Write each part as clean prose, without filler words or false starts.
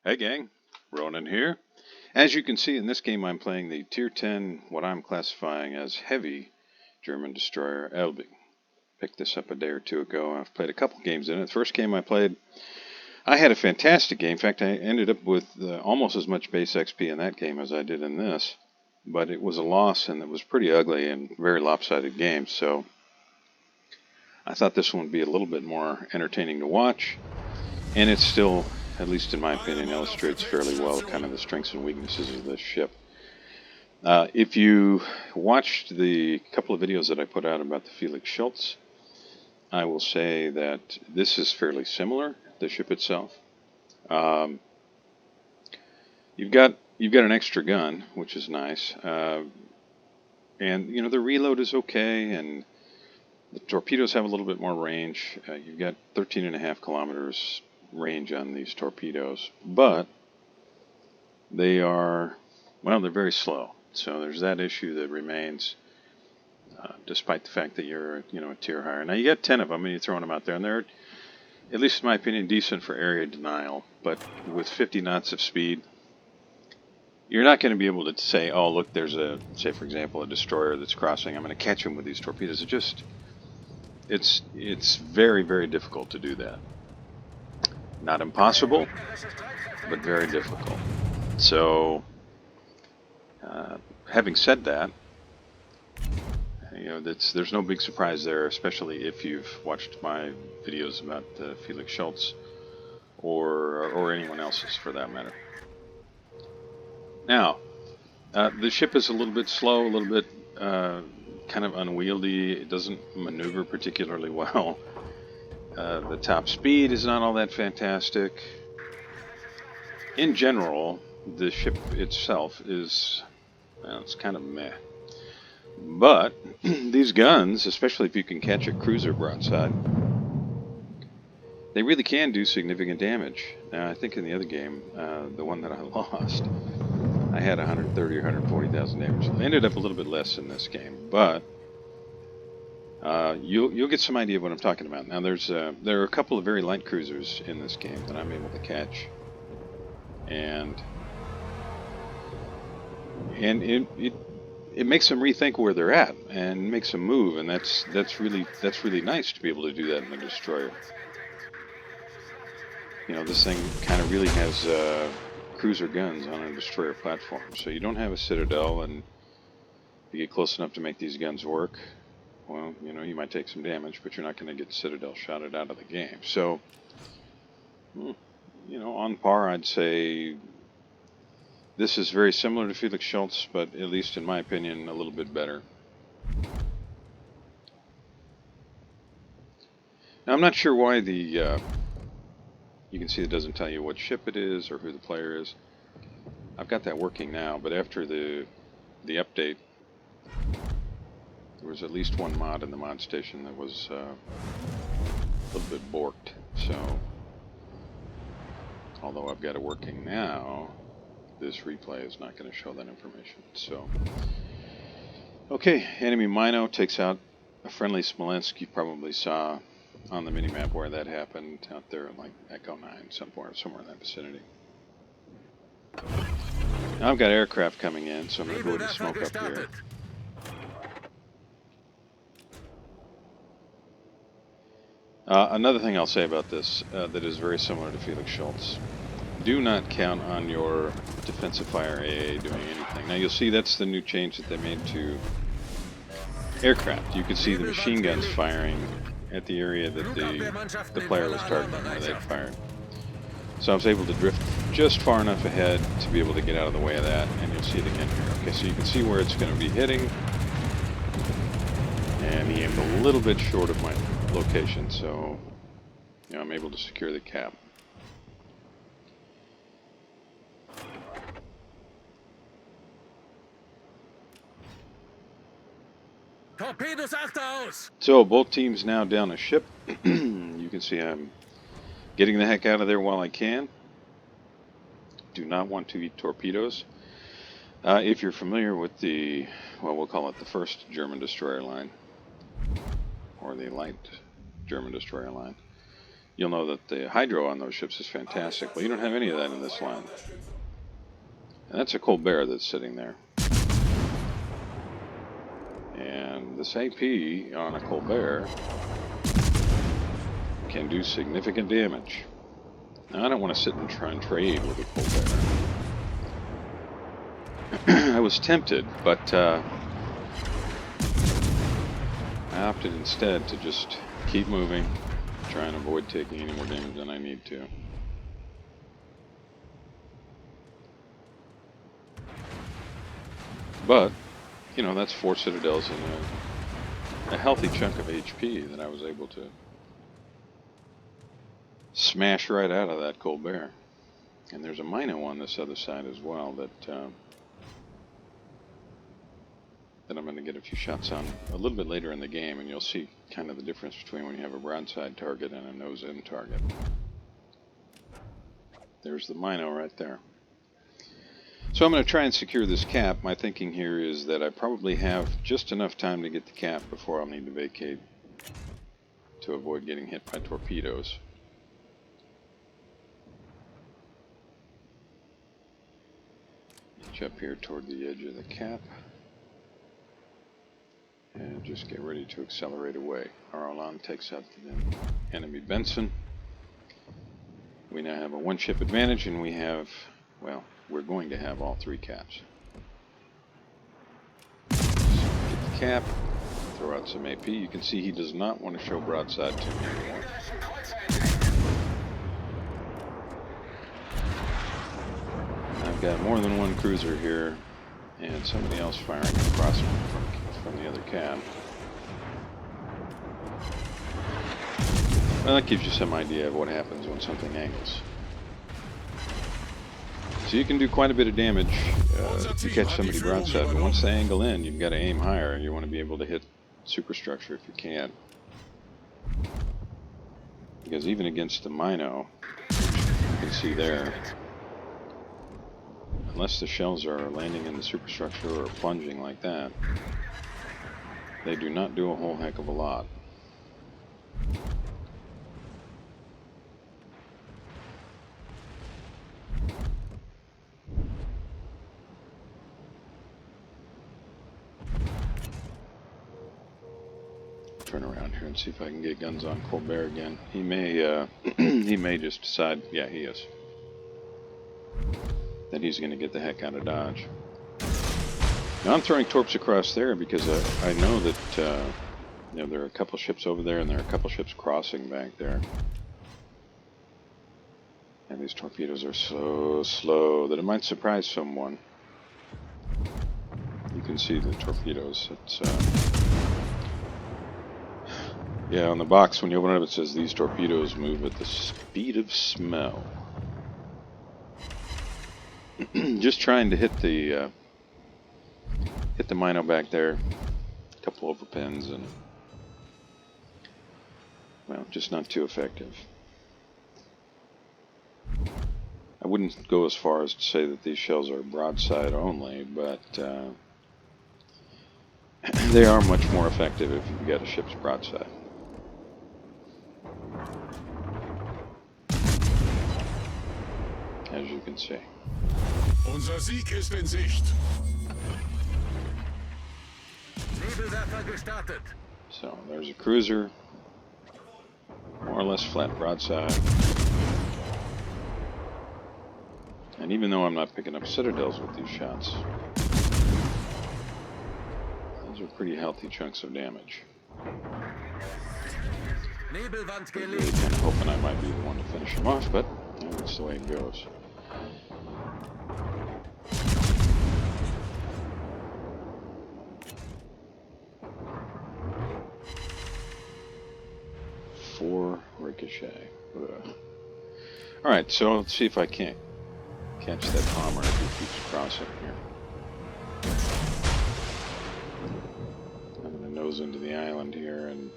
Hey gang, Ronan here. As you can see in this game I'm playing the Tier 10, what I'm classifying as heavy German destroyer Elbing. Picked this up a day or two ago. I've played a couple games in it. The first game I played, I had a fantastic game. In fact, I ended up with almost as much base XP in that game as I did in this. But it was a loss and it was pretty ugly and very lopsided game. So I thought this one would be a little bit more entertaining to watch. And it's still, at least in my opinion, illustrates fairly well kind of the strengths and weaknesses of this ship. If you watched the couple of videos that I put out about the Felix Schultz, I will say that this is fairly similar, the ship itself. You've got an extra gun, which is nice, and you know the reload is okay, and the torpedoes have a little bit more range. You've got 13.5 kilometers range on these torpedoes, but they're very slow. So there's that issue that remains, despite the fact that you're a tier higher. Now you get 10 of them and you're throwing them out there, and they're, at least in my opinion, decent for area denial. But with 50 knots of speed, you're not going to be able to say, oh look, there's say for example a destroyer that's crossing, I'm going to catch him with these torpedoes. It's very, very difficult to do that. Not impossible, but very difficult. So, having said that, there's no big surprise there, especially if you've watched my videos about Felix Schultz or anyone else's for that matter. Now, the ship is a little bit slow, a little bit kind of unwieldy. It doesn't maneuver particularly well. The top speed is not all that fantastic. In general, the ship itself is, well, it's kind of meh. But these guns, especially if you can catch a cruiser broadside, they really can do significant damage. Now, I think in the other game, the one that I lost, I had 130 or 140,000 damage. I ended up a little bit less in this game, but you'll get some idea of what I'm talking about. Now, there are a couple of very light cruisers in this game that I'm able to catch, and it makes them rethink where they're at and makes them move, and that's really nice to be able to do that in a destroyer. You know, this thing kind of really has cruiser guns on a destroyer platform, so you don't have a citadel, and if you get close enough to make these guns work, well, you might take some damage, but you're not going to get citadel shotted out of the game. So, on par, I'd say this is very similar to Felix Schultz, but at least in my opinion, a little bit better. Now, I'm not sure why you can see it doesn't tell you what ship it is or who the player is. I've got that working now, but after the update, there was at least one mod in the mod station that was a little bit borked. So, although I've got it working now, this replay is not going to show that information. So, okay, enemy Mino takes out a friendly Smolensk. You probably saw on the minimap where that happened, out there at like Echo 9, somewhere in that vicinity. Now I've got aircraft coming in, so I'm going to go ahead and smoke up here. Another thing I'll say about this that is very similar to Felix Schultz. Do not count on your defensive fire AA doing anything. Now you'll see that's the new change that they made to aircraft. You could see the machine guns firing at the area that the player was targeting where they fired. So I was able to drift just far enough ahead to be able to get out of the way of that, and you'll see it again here. Okay, so you can see where it's going to be hitting, and he aimed a little bit short of my location, so I'm able to secure the cap. So both teams now down a ship. You can see I'm getting the heck out of there while I can. Do not want to eat torpedoes. If you're familiar with we'll call it the first German destroyer line, or the light German destroyer line, you'll know that the hydro on those ships is fantastic. Well, you don't have any of that in this line. And that's a Colbert that's sitting there. And this AP on a Colbert can do significant damage. Now, I don't want to sit and try and trade with a Colbert. I was tempted, but I opted instead to just keep moving, try and avoid taking any more damage than I need to. But, you know, that's 4 citadels and a healthy chunk of HP that I was able to smash right out of that Colbert. And there's a Mino on this other side as well that I'm going to get a few shots on a little bit later in the game, and you'll see kind of the difference between when you have a broadside target and a nose-in target. There's the Mino right there. So I'm going to try and secure this cap. My thinking here is that I probably have just enough time to get the cap before I'll need to vacate to avoid getting hit by torpedoes. Inch up here toward the edge of the cap. And just get ready to accelerate away. Arlan takes out the enemy Benson. We now have a 1-ship advantage, and we have, well, we're going to have all 3 caps. So get the cap, throw out some AP. You can see he does not want to show broadside to me anymore. I've got more than one cruiser here, and somebody else firing across from the other cap. Well, that gives you some idea of what happens when something angles. So you can do quite a bit of damage if you catch somebody broadside, but once they angle in, you've got to aim higher, and you want to be able to hit superstructure if you can. Because even against the Mino, you can see there, unless the shells are landing in the superstructure or plunging like that, they do not do a whole heck of a lot. Turn around here and see if I can get guns on Colbert again. He may he may just decide, yeah, he is, that he's going to get the heck out of Dodge. Now I'm throwing torps across there because I know that you know, there are a couple ships over there and there are a couple ships crossing back there. And these torpedoes are so slow that it might surprise someone. You can see the torpedoes. It's yeah, on the box, when you open it up, it says these torpedoes move at the speed of smell. Just trying to hit the Mino back there. A couple overpins and, well, just not too effective. I wouldn't go as far as to say that these shells are broadside only, but they are much more effective if you've got a ship's broadside. As you can see. Unser Sieg ist in Sicht. So there's a cruiser, more or less flat broadside. And even though I'm not picking up citadels with these shots, those are pretty healthy chunks of damage. Really kind of hoping I might be the one to finish him off, but you know, that's the way it goes. Four ricochet. Ugh. All right, so let's see if I can't catch that bomber if he keeps crossing here. I'm going to nose into the island here and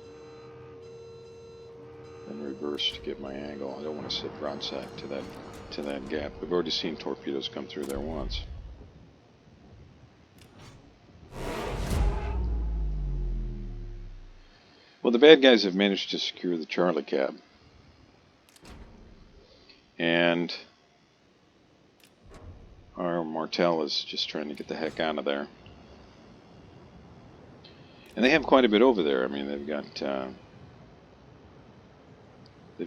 then reverse to get my angle. I don't want to sit broadside to that gap. We've already seen torpedoes come through there once. Well, the bad guys have managed to secure the Charlie cab. And our Martel is just trying to get the heck out of there. And they have quite a bit over there. I mean, they've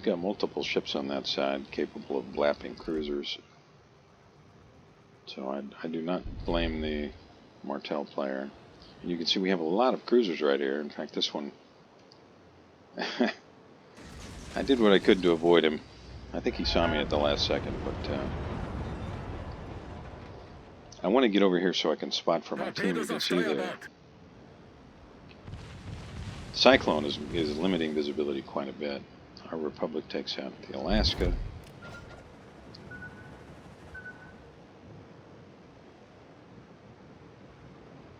got multiple ships on that side capable of lapping cruisers. So I do not blame the Martel player. And you can see we have a lot of cruisers right here. In fact, this one, I did what I could to avoid him. I think he saw me at the last second, but I want to get over here so I can spot for my team. You can see the Cyclone is limiting visibility quite a bit. Our Republic takes out the Alaska.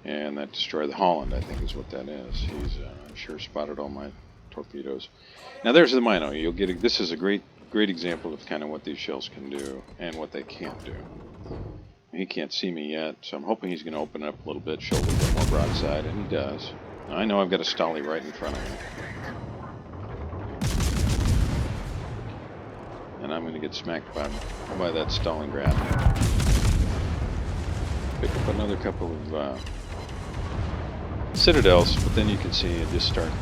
And that destroyed the Holland, I think is what that is. He's sure spotted all my torpedoes. Now there's the Mino. You'll get this is a great example of kind of what these shells can do and what they can't do. He can't see me yet, so I'm hoping he's going to open up a little bit, show a little bit more broadside, and he does. Now, I know I've got a Stolly right in front of me. And I'm going to get smacked by that Stalingrad. Pick up another couple of Citadels, but then you can see it just start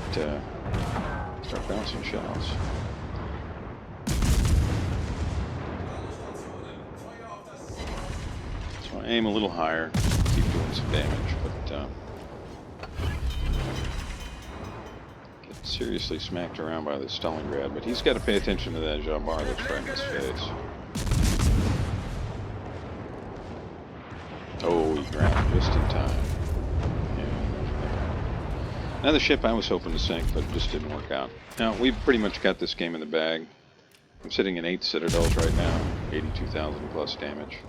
bouncing shells. So I aim a little higher, keep doing some damage, but get seriously smacked around by the Stalingrad. But he's got to pay attention to that Jean Bar that's right in his face. Oh, he grounded just in time. Another ship I was hoping to sink, but it just didn't work out. Now, we've pretty much got this game in the bag. I'm sitting in 8 Citadels right now, 82,000 plus damage.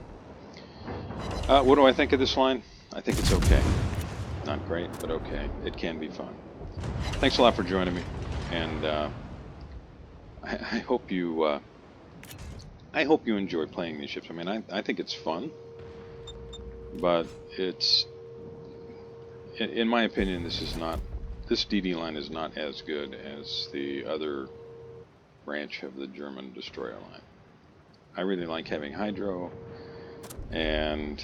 What do I think of this line? I think it's okay. Not great, but okay. It can be fun. Thanks a lot for joining me, and I hope you enjoy playing these ships. I mean, I think it's fun, but it's, in my opinion, this DD line is not as good as the other branch of the German destroyer line. I really like having Hydro, and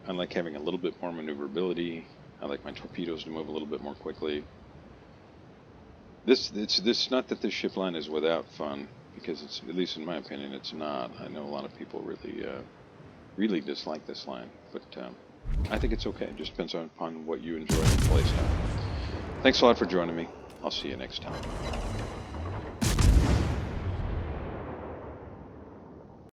I like having a little bit more maneuverability. I like my torpedoes to move a little bit more quickly. It's not that this ship line is without fun, because it's, at least in my opinion, it's not. I know a lot of people really dislike this line, but I think it's okay. It just depends upon what you enjoy in the playstyle. Thanks a lot for joining me. I'll see you next time.